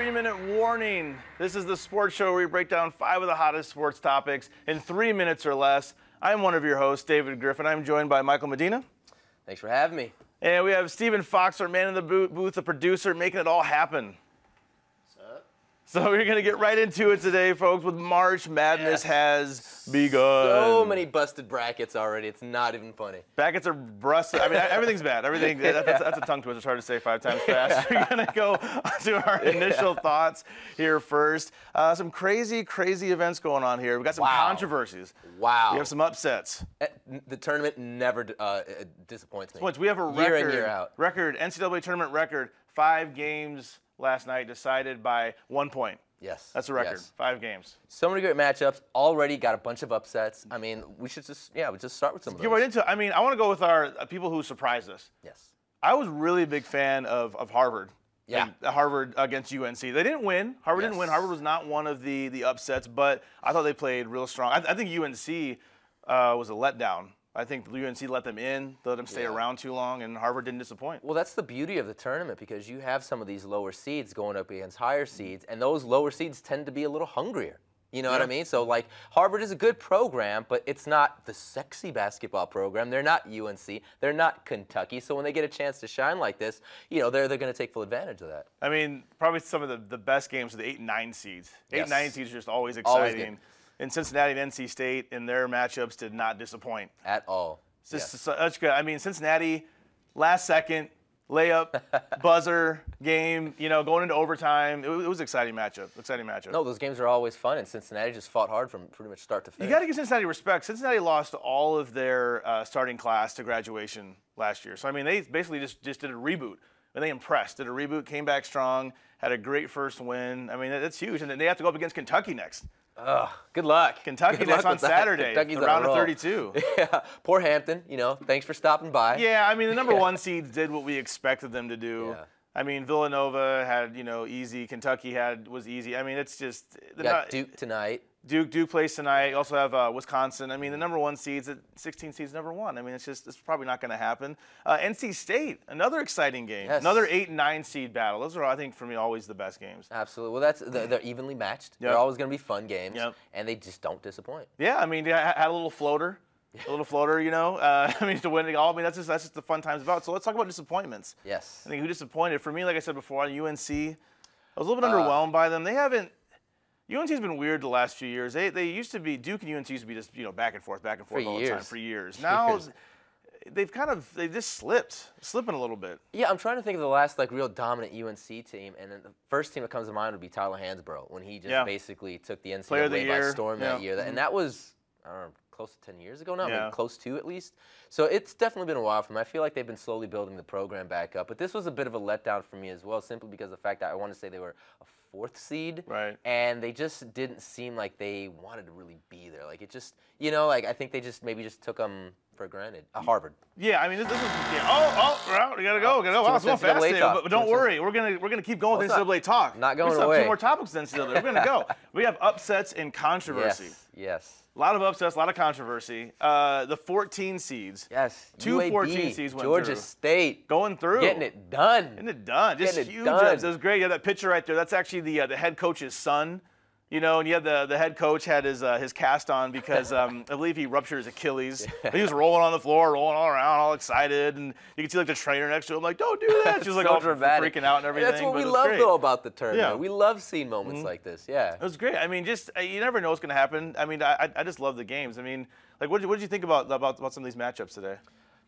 3-minute warning. This is the sports show where we break down 5 of the hottest sports topics in 3 minutes or less. I'm one of your hosts, David Griffin. I'm joined by Michael Medina. Thanks for having me. And we have Stephen Fox, our man in the booth, the producer, making it all happen. So we're going to get right into it today, folks, with March Madness has begun. So many busted brackets already. It's not even funny. Brackets are busted. I mean, everything's bad. Everything. That's a tongue twister. It's hard to say 5 times fast. We're going to go to our initial thoughts here first. Some crazy events going on here. We've got some controversies. Wow. We have some upsets. The tournament never disappoints me. We have a year in, year out. record, NCAA tournament record, 5 games last night decided by 1 point. Yes. That's a record. Yes. 5 games. So many great matchups. Already got a bunch of upsets. I mean, we should just start with some of those. Get right into it. I mean, I want to go with our people who surprised us. Yes. I was really a big fan of Harvard. Yeah. Harvard against UNC. They didn't win. Harvard didn't win. Harvard was not one of the upsets, but I thought they played real strong. I think UNC was a letdown. I think UNC let them in, let them stay around too long, and Harvard didn't disappoint. Well, that's the beauty of the tournament because you have some of these lower seeds going up against higher seeds, and those lower seeds tend to be a little hungrier. You know what I mean? So, like, Harvard is a good program, but it's not the sexy basketball program. They're not UNC. They're not Kentucky. So when they get a chance to shine like this, you know, they're going to take full advantage of that. I mean, probably some of the best games are the 8 and 9 seeds. 8 and 9 seeds are just always exciting. Always good. And Cincinnati and NC State in their matchups did not disappoint. At all. It's just such good. I mean, Cincinnati, last second, layup, buzzer game, you know, going into overtime. It was an exciting matchup. No, those games are always fun, and Cincinnati just fought hard from pretty much start to finish. You got to give Cincinnati respect. Cincinnati lost all of their starting class to graduation last year. So, I mean, they basically just did a reboot. And they impressed. Did a reboot, came back strong, had a great first win. I mean, that's huge. And then they have to go up against Kentucky next. Good luck. Kentucky next on Saturday, the round of 32. Yeah, poor Hampton, you know, thanks for stopping by. Yeah, I mean, the number 1 seeds did what we expected them to do. Yeah. I mean, Villanova had, you know, easy. Kentucky was easy. I mean, it's just. You got Duke tonight. Duke plays tonight. You also have Wisconsin. I mean, the number 1 seeds, 16 seeds, number 1. I mean, it's probably not going to happen. NC State, another exciting game. Yes. Another 8 and 9 seed battle. Those are, I think, for me, always the best games. Absolutely. Well, they're evenly matched. They're always going to be fun games, and they just don't disappoint. Yeah, I mean, they had a little floater. You know. I mean, to win it all. I mean, that's just the fun times about. So let's talk about disappointments. Yes. I think who disappointed? For me, like I said before, on UNC, I was a little bit underwhelmed by them. They haven't. UNC's been weird the last few years. They used to be, Duke and UNC used to be just, you know, back and forth all the time for years. Now they've just slipping a little bit. Yeah, I'm trying to think of the last like real dominant UNC team, and then the first team that comes to mind would be Tyler Hansbrough when he just basically took the NCAA by storm that year, and that was I don't know, close to 10 years ago now, maybe close to at least. So it's definitely been a while for them. I feel like they've been slowly building the program back up. But this was a bit of a letdown for me as well, simply because of the fact that I want to say they were a 4th seed. Right. And they just didn't seem like they wanted to really be there. Like it just, you know, like I think they just maybe just took them for granted. Harvard. Yeah, I mean, this is, we gotta go. Wow, it's going fast today. But don't worry, we're gonna keep going with NCAA talk. Not going away. We away. have 2 more topics with NCAA. We're gonna go. We have upsets and controversy. Yes. A lot of upsets, a lot of controversy. The 14 seeds. Yes. 2 UAB, 14 seeds went Georgia through. State. Going through. Getting it done. Just huge. It was great. You have that picture right there. That's actually the head coach's son. You know, and you had the head coach had his cast on because I believe he ruptured his Achilles. He was rolling on the floor, rolling all around, all excited, and you could see like the trainer next to him, like, "Don't do that." She was like so all dramatic. freaking out and everything. That's what we love though about the tournament. Yeah. We love seeing moments like this. Yeah, it was great. I mean, just you never know what's going to happen. I mean, I just love the games. I mean, like, what did you think about some of these matchups today?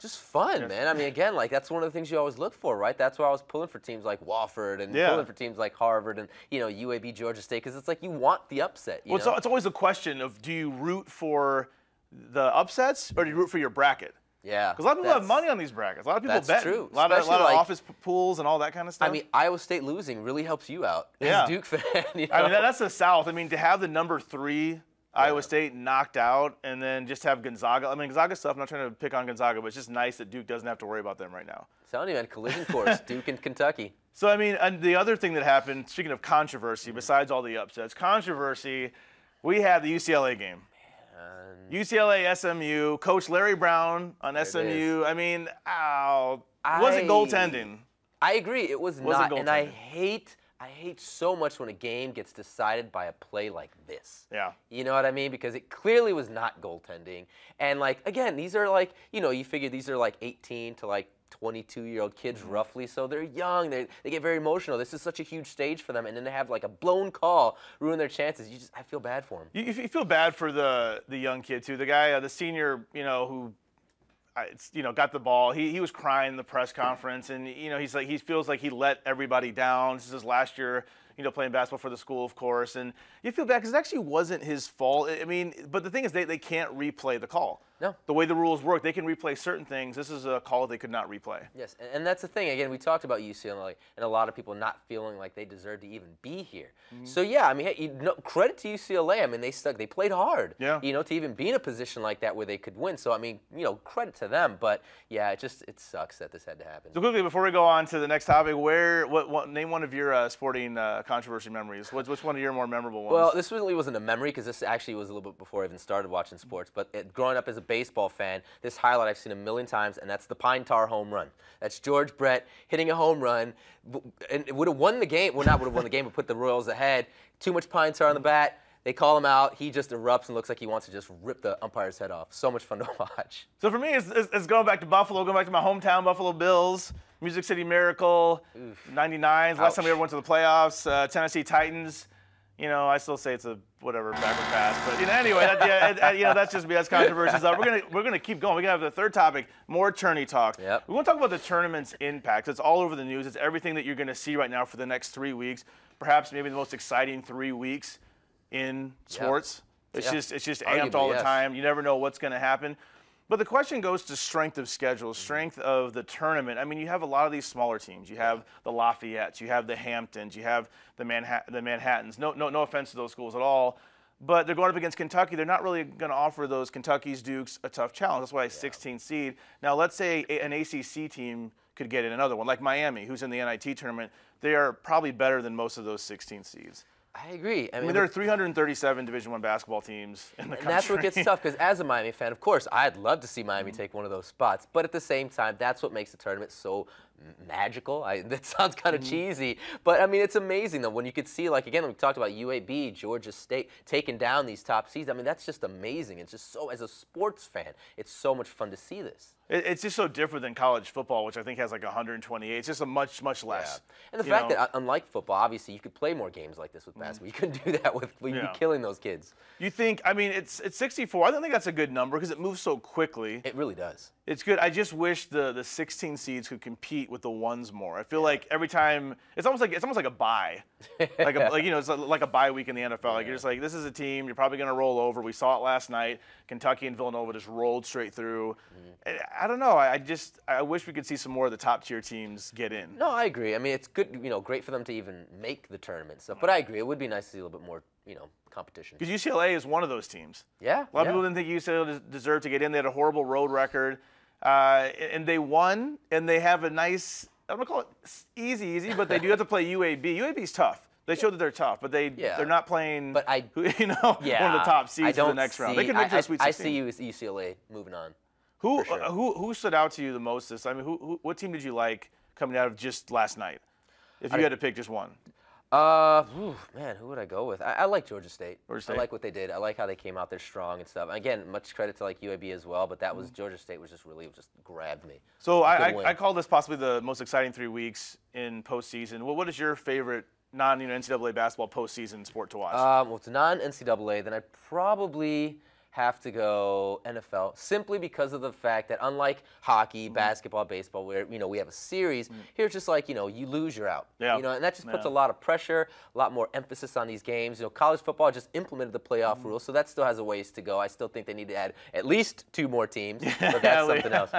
Just fun, man. I mean, again, like that's one of the things you always look for, right? That's why I was pulling for teams like Wofford and pulling for teams like Harvard and, you know, UAB, Georgia State, because it's like you want the upset. You know? It's always a question of do you root for the upsets or do you root for your bracket? Yeah. Because a lot of people have money on these brackets. A lot of people bet. That's true. A lot of office pools and all that kind of stuff. I mean, Iowa State losing really helps you out as a Duke fan. You know? I mean, that's the South. I mean, to have the number 3 Iowa State knocked out and then just have Gonzaga. I mean, Gonzaga stuff, I'm not trying to pick on Gonzaga, but it's just nice that Duke doesn't have to worry about them right now. Telling you, man, collision course, Duke and Kentucky. So, I mean, and the other thing that happened, speaking of controversy, besides all the upsets, we have the UCLA game. UCLA, SMU, Coach Larry Brown on SMU. I mean, it wasn't goaltending. I agree, it was not, and I hate I hate so much when a game gets decided by a play like this. Yeah. You know what I mean? Because it clearly was not goaltending. And, like, again, these are, like, you know, you figure these are, like, 18 to, like, 22-year-old kids roughly, so they're young. They get very emotional. This is such a huge stage for them, and then to have like a blown call ruin their chances. I feel bad for them. You feel bad for the young kid too. The guy, the senior, you know, who, you know, got the ball. He was crying in the press conference, and you know, he feels like he let everybody down. This is his last year, you know, playing basketball for the school, of course, and you feel bad because it actually wasn't his fault. I mean, but the thing is, they can't replay the call. No. The way the rules work, they can replay certain things. This is a call they could not replay. Yes, and that's the thing. Again, we talked about UCLA and a lot of people not feeling like they deserve to even be here. So yeah, I mean, hey, credit to UCLA. I mean, they played hard. Yeah. You know, to even be in a position like that where they could win. So I mean, you know, credit to them. But yeah, it sucks that this had to happen. So quickly before we go on to the next topic, name one of your sporting controversy memories. What's one of your more memorable ones? Well, this really wasn't a memory because this actually was a little bit before I even started watching sports. But growing up as a baseball fan, this highlight I've seen a million times, and that's the Pine Tar home run. That's George Brett hitting a home run, and it would have won the game. Well, not would have won the game, but put the Royals ahead. Too much Pine Tar on the bat. They call him out. He just erupts and looks like he wants to just rip the umpire's head off. So much fun to watch. So for me, it's going back to Buffalo, going back to my hometown, Buffalo Bills, Music City Miracle, 99. Last time we ever went to the playoffs, Tennessee Titans. You know, I still say it's a whatever backward pass, but you know, anyway, you know, that's just me. That's controversies. We're gonna keep going. We're gonna have the third topic, more tourney talk. Yep. We want to talk about the tournament's impact. It's all over the news. It's everything that you're gonna see right now for the next 3 weeks. Perhaps maybe the most exciting 3 weeks in sports. Yep. It's just amped all the time. You never know what's gonna happen. But the question goes to strength of schedule, strength of the tournament. I mean, you have a lot of these smaller teams. You have the Lafayettes, you have the Hamptons, you have the Manhattans. No offense to those schools at all, but they're going up against Kentucky. They're not really going to offer those Kentucky's, Dukes a tough challenge. That's why a 16 seed. Now, let's say an ACC team could get in another one, like Miami, who's in the NIT tournament. They are probably better than most of those 16 seeds. I agree. I mean, there are 337 Division I basketball teams in the country. And that's what gets tough, because as a Miami fan, of course, I'd love to see Miami take one of those spots. But at the same time, that's what makes the tournament so magical. That sounds kind of cheesy, but I mean, it's amazing though when you could see, like, again, we talked about UAB, Georgia State taking down these top seeds. I mean, that's just amazing. It's just so, as a sports fan, it's so much fun to see this. It's just so different than college football, which I think has like 128. It's just a much less. Yeah. And the fact that, unlike football, obviously you could play more games like this with basketball. You couldn't do that with, you'd be killing those kids. You think, I mean, it's 64. I don't think that's a good number because it moves so quickly. It really does. It's good. I just wish the 16 seeds could compete with the ones more. I feel like every time it's almost like a bye, like you know, it's like a bye week in the NFL. Like you're just like, this is a team you're probably going to roll over. We saw it last night. Kentucky and Villanova just rolled straight through. I don't know. I wish we could see some more of the top tier teams get in. No, I agree. I mean, it's good. You know, great for them to even make the tournament stuff. But I agree. It would be nice to see a little bit more, you know, competition. Because UCLA is one of those teams. Yeah. A lot of people didn't think UCLA deserved to get in. They had a horrible road record. And they won, and they have a nice, I'm going to call it easy, but they do have to play UAB. UAB's tough. They showed that they're tough, but they're not playing, one of the top seeds for the next round. They could make the Sweet 16. I see you as UCLA moving on. Who stood out to you the most? I mean, what team did you like coming out of just last night? If you had to pick just one. Man, who would I go with? I like Georgia State. I like what they did. I like how they came out there strong and stuff. Again, much credit to like UAB as well, but that was Georgia State was just really grabbed me. So I call this possibly the most exciting 3 weeks in postseason. What is your favorite non-NCAA basketball postseason sport to watch? Well, it's non-NCAA, then I'd probably have to go NFL, simply because of the fact that unlike hockey, basketball, baseball, where we have a series, here it's just like you lose, you're out. Yeah. And that just puts a lot of pressure, a lot more emphasis on these games. College football just implemented the playoff rule, so that still has a ways to go. I still think they need to add at least 2 more teams, but that's something else.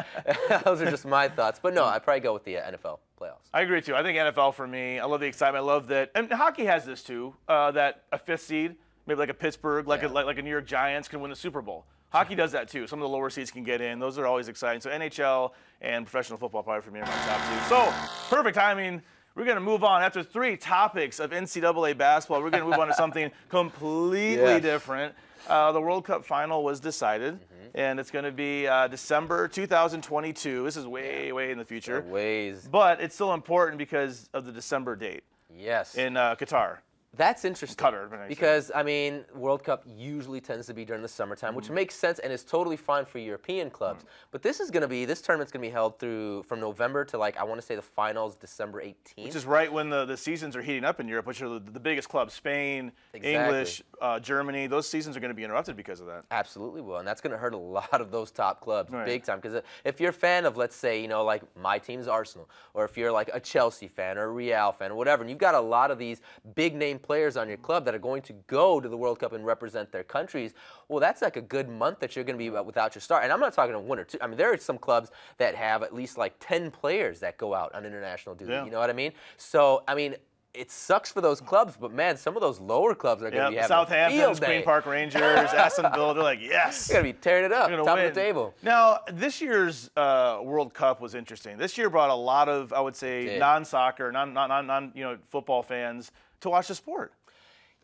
Those are just my thoughts. But no, I'd probably go with the NFL playoffs. I agree too. I think NFL for me. I love the excitement. I love that, and hockey has this too. That a 5th seed. Maybe like a Pittsburgh, like a New York Giants can win the Super Bowl. Hockey does that too. Some of the lower seeds can get in. Those are always exciting. So NHL and professional football probably for me are my top 2. So perfect timing. We're going to move on. After 3 topics of NCAA basketball, we're going to move on to something completely different. The World Cup final was decided, and it's going to be December 2022. This is way in the future. Ways. But it's still important because of the December date. Yes. In Qatar. That's interesting. Qatar, because, I mean, World Cup usually tends to be during the summertime, which makes sense and is totally fine for European clubs. But this tournament's going to be held from November to, like, I want to say the finals, December 18th. Which is right when the seasons are heating up in Europe, which are the biggest clubs, Spain, English, Germany. Those seasons are going to be interrupted because of that. Absolutely will, and that's going to hurt a lot of those top clubs big time. Because if you're a fan of, let's say, like my team's Arsenal, or if you're like a Chelsea fan or a Real fan or whatever, and you've got a lot of these big-name players on your club that are going to go to the World Cup and represent their countries, well, that's like a good month that you're going to be without your star. And I'm not talking a 1 or 2. I mean, there are some clubs that have at least like 10 players that go out on international duty. You know what I mean? So, I mean, it sucks for those clubs, but man, some of those lower clubs are going to be having Southampton, Queen Park Rangers, Aston Villa, they're like, yes. They're going to be tearing it up, top of the table. Now, this year's World Cup was interesting. This year brought a lot of, I would say, non-soccer, non football fans to watch the sport.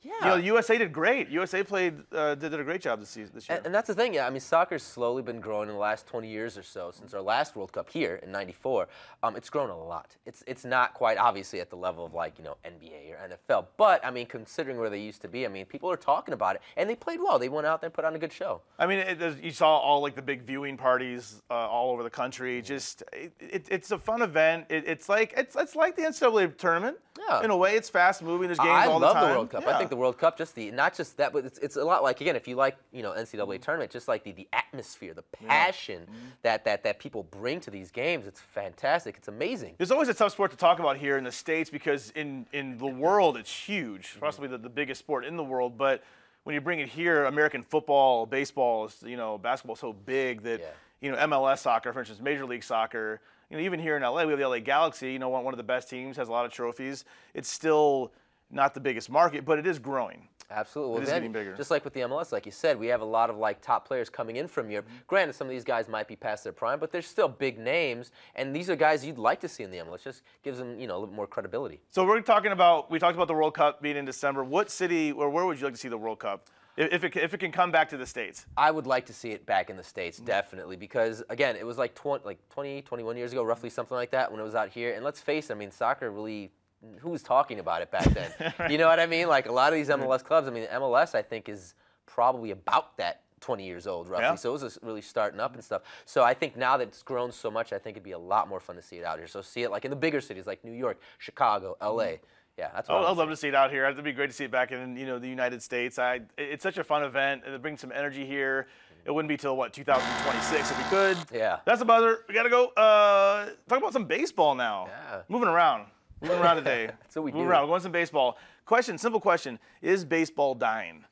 Yeah. USA did great. USA did a great job this year. And that's the thing, yeah. I mean, soccer's slowly been growing in the last 20 years or so since our last World Cup here in '94. It's grown a lot. It's not quite obviously at the level of like NBA or NFL, but I mean, considering where they used to be, I mean, people are talking about it, and they played well. They went out there and put on a good show. I mean, you saw all like the big viewing parties all over the country. Just it's a fun event. It's like the NCAA tournament. Yeah. In a way, it's fast moving. There's games all the time. I love the World Cup. I think the World Cup, not just that, but it's a lot like, again, if you like NCAA tournament, just like the atmosphere, the passion that people bring to these games, it's fantastic. It's amazing. There's always a tough sport to talk about here in the States because in the world it's huge, possibly the biggest sport in the world. But when you bring it here, American football, baseball, basketball is so big that MLS soccer, for instance, Major League Soccer. Even here in LA, we have the LA Galaxy, one of the best teams, has a lot of trophies. It's still not the biggest market, but it is growing. Absolutely. Well, it is getting bigger. Just like with the MLS, like you said, we have a lot of like top players coming in from Europe. Granted, some of these guys might be past their prime, but they're still big names, and these are guys you'd like to see in the MLS. Just gives them, a little more credibility. So we talked about the World Cup being in December. What city or where would you like to see the World Cup? If it can come back to the States. I would like to see it back in the States, definitely, because, again, it was like 20, 21 years ago, roughly something like that when it was out here. And let's face it, I mean, soccer really, who was talking about it back then? You know what I mean? Like, a lot of these MLS clubs, I mean, MLS, I think, is probably about that 20 years old, roughly. Yeah. So it was really starting up and stuff. So I think now that it's grown so much, I think it'd be a lot more fun to see it out here. So see it, like, in the bigger cities like New York, Chicago, L.A., Yeah, that's what I'd love to see it out here. It'd be great to see it back in the United States. It's such a fun event. It brings some energy here. It wouldn't be till 2026 if we could. Yeah. That's the buzzer. We gotta go talk about some baseball now. Yeah. Moving around today. That's what we do. Moving around. We're going some baseball. Simple question: is baseball dying?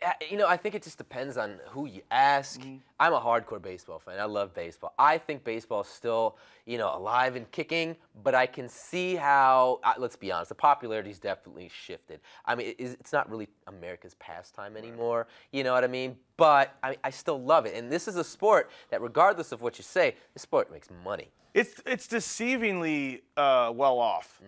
I think it just depends on who you ask. I'm a hardcore baseball fan. I love baseball. I think baseball is still, alive and kicking, but I can see how, let's be honest, the popularity's definitely shifted. I mean, it's not really America's pastime anymore, you know what I mean? But I still love it. And this is a sport that, regardless of what you say, this sport makes money. It's deceivingly well off.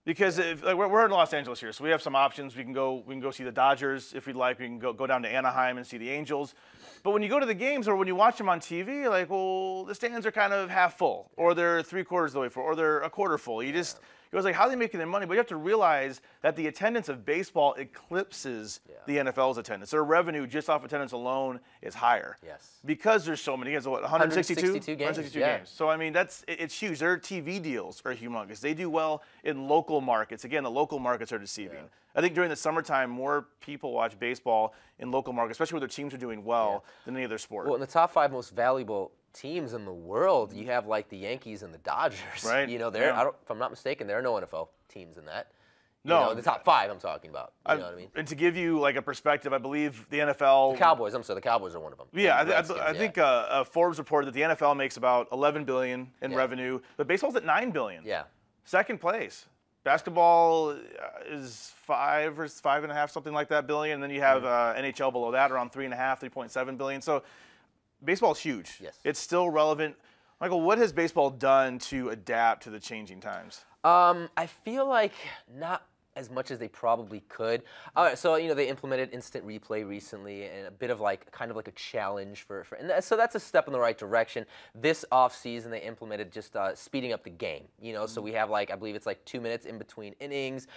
Because we're in Los Angeles here, so we have some options. We can go see the Dodgers if we'd like. We can go down to Anaheim and see the Angels. But when you go to the games or when you watch them on TV, you're like, well, the stands are kind of half full, or they're 3/4 of the way full, or they're a quarter full. It was like, how are they making their money? But you have to realize that the attendance of baseball eclipses the NFL's attendance. Their revenue just off attendance alone is higher. Yes. Because there's so many games. What, 162 games. Games. So, I mean, it's huge. Their TV deals are humongous. They do well in local markets. Again, the local markets are deceiving. Yeah. I think during the summertime, more people watch baseball in local markets, especially where their teams are doing well, than any other sport. Well, in the top 5 most valuable teams in the world, you have like the Yankees and the Dodgers. Right. If I'm not mistaken, there are no NFL teams in that. No. The top 5 I'm talking about. You know what I mean? And to give you like a perspective, I believe the NFL. The Cowboys. The Cowboys are one of them. Yeah, I think Forbes reported that the NFL makes about $11 billion in revenue, but baseball's at $9 billion. Yeah. Second place. Basketball is 5 or 5.5, something like that, billion. And then you have NHL below that, around 3.5, 3.7 billion. So baseball is huge. Yes. It's still relevant. Michael, what has baseball done to adapt to the changing times? I feel like not as much as they probably could. All right, so they implemented instant replay recently, and a bit of kind of like a challenge and so that's a step in the right direction. This offseason they implemented just speeding up the game. So we have I believe it's 2 minutes in between innings,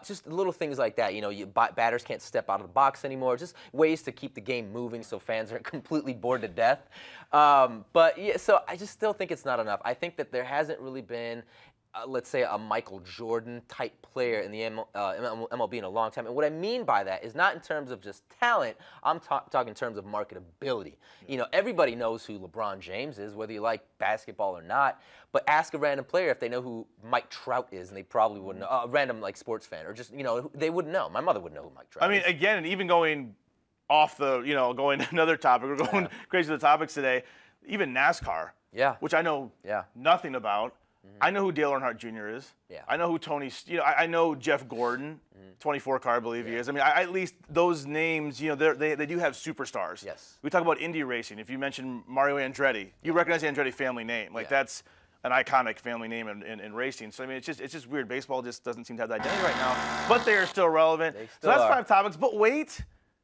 just little things like that. Batters can't step out of the box anymore. Just ways to keep the game moving so fans aren't completely bored to death. But yeah, so I just still think it's not enough. I think that there hasn't really been, let's say, a Michael Jordan type player in the MLB in a long time. And what I mean by that is not in terms of just talent. I'm talking in terms of marketability. Everybody knows who LeBron James is, whether you like basketball or not. But ask a random player if they know who Mike Trout is, and they probably wouldn't know. A random sports fan, or just they wouldn't know. My mother would know who Mike Trout is. I mean, again, and even going off the going to another topic, we're going crazy with the topics today. Even NASCAR, which I know nothing about. I know who Dale Earnhardt Jr. is. Yeah. I know who Tony. I know Jeff Gordon, 24 car, I believe he is. I mean, at least those names. They do have superstars. Yes. We talk about Indy racing. If you mention Mario Andretti, you recognize the Andretti family name. That's an iconic family name in racing. So I mean, it's just weird. Baseball just doesn't seem to have that identity right now. But they are still relevant. So that's 5 topics. But wait,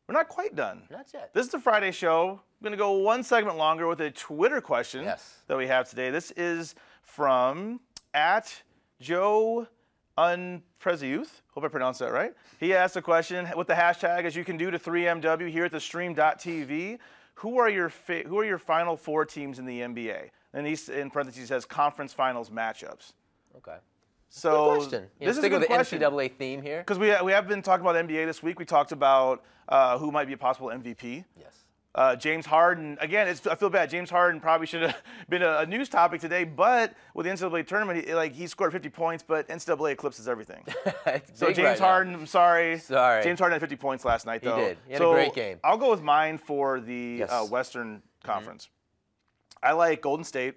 we're not quite done. Not yet. This is the Friday show. I'm going to go one segment longer with a Twitter question that we have today. This is from @Joe Unpreziuth. Hope I pronounced that right. He asked a question with the hashtag, as you can do, to 3MW here at the stream.tv. Who are your final 4 teams in the NBA? And he, in parentheses, says conference finals matchups. Okay. So good question. This is a good question. NCAA theme here. Because we have been talking about NBA this week. We talked about who might be a possible MVP. Yes. James Harden, again, I feel bad. James Harden probably should have been a news topic today, but with the NCAA tournament, he scored 50 points, but NCAA eclipses everything. So James Harden, I'm sorry. James Harden had 50 points last night, though. He did. He had a great game. I'll go with mine for the Western Conference. I like Golden State,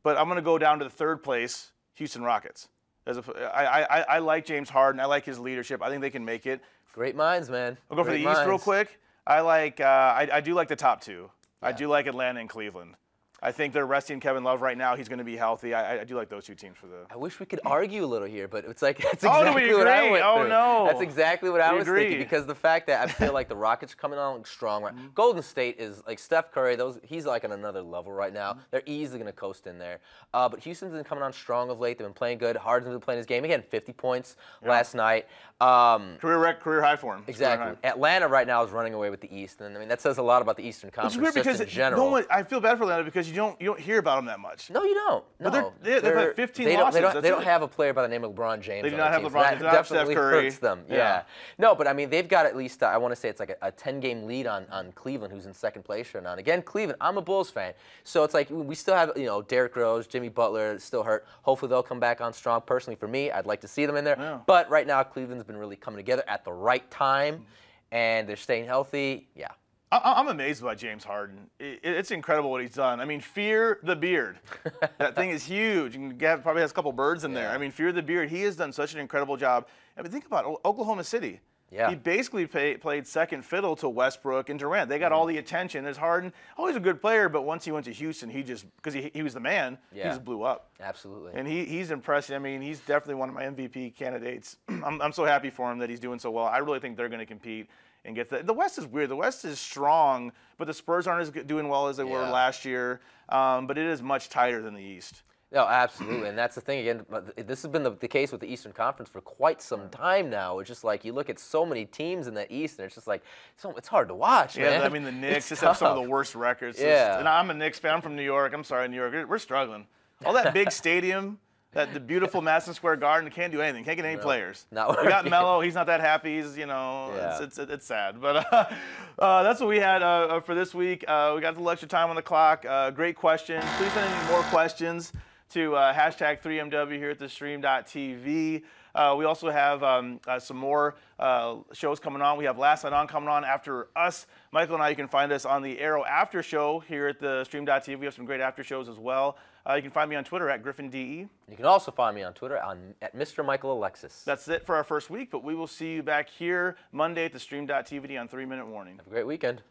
but I'm going to go down to the 3rd place, Houston Rockets. I like James Harden. I like his leadership. I think they can make it. Great minds, man. I'll go for the East real quick. I do like the top 2. Yeah. I do like Atlanta and Cleveland. I think they're resting Kevin Love right now. He's going to be healthy. I do like those 2 teams for the. I wish we could argue a little here, but it's that's exactly what I went through. No. That's exactly what I was thinking, because the fact that I feel like the Rockets are coming on strong. Right? Golden State is Steph Curry. He's on another level right now. They're easily going to coast in there. But Houston's been coming on strong of late. They've been playing good. Harden's been playing his game again. 50 points last night. Career high for him. Exactly. Atlanta right now is running away with the East, and I mean that says a lot about the Eastern Conference. It's weird because in general. I feel bad for Atlanta because you don't hear about them that much. No, you don't. No, but they've had 15 losses. They don't have a player by the name of LeBron James. They do not have LeBron. That definitely hurts them. Yeah. No, but I mean they've got at least I want to say it's like a 10-game lead on Cleveland, who's in 2nd place right now. And again, Cleveland. I'm a Bulls fan, so it's we still have Derrick Rose, Jimmy Butler still hurt. Hopefully they'll come back on strong. Personally, for me, I'd like to see them in there. Yeah. But right now, Cleveland's been really coming together at the right time, and they're staying healthy. Yeah. I'm amazed by James Harden. It's incredible what he's done. I mean, fear the beard. That thing is huge. Probably has a couple birds in there. I mean, fear the beard. He has done such an incredible job. I mean, think about it. Oklahoma City. Yeah. He basically played second fiddle to Westbrook and Durant. They got all the attention. There's Harden, always a good player, but once he went to Houston, because he was the man, he just blew up. Absolutely. And he's impressive. I mean, he's definitely one of my MVP candidates. I'm so happy for him that he's doing so well. I really think they're going to compete and get the West is weird. The West is strong, but the Spurs aren't as doing well as they were last year. But it is much tighter than the East. No, absolutely, and that's the thing again. This has been the case with the Eastern Conference for quite some time now. It's just you look at so many teams in that East, and it's just it's hard to watch, man. Yeah, I mean the Knicks just have some of the worst records. Yeah, and I'm a Knicks fan. I'm from New York. I'm sorry, New York. We're struggling. All that big stadium, the beautiful Madison Square Garden, can't do anything. Can't get any players. Not working. We got Melo. He's not that happy. He's it's sad. But that's what we had for this week. We got a little extra time on the clock. Great question. Please send any more questions to hashtag 3MW here at the stream.tv. We also have some more shows coming on. We have Last Night On coming on after us. Michael and I, you can find us on the Arrow After Show here at the stream.tv. We have some great after shows as well. You can find me on Twitter at GriffinDE. You can also find me on Twitter at Mr. Michael Alexis. That's it for our first week, but we will see you back here Monday at the stream.tv on 3 Minute Warning. Have a great weekend.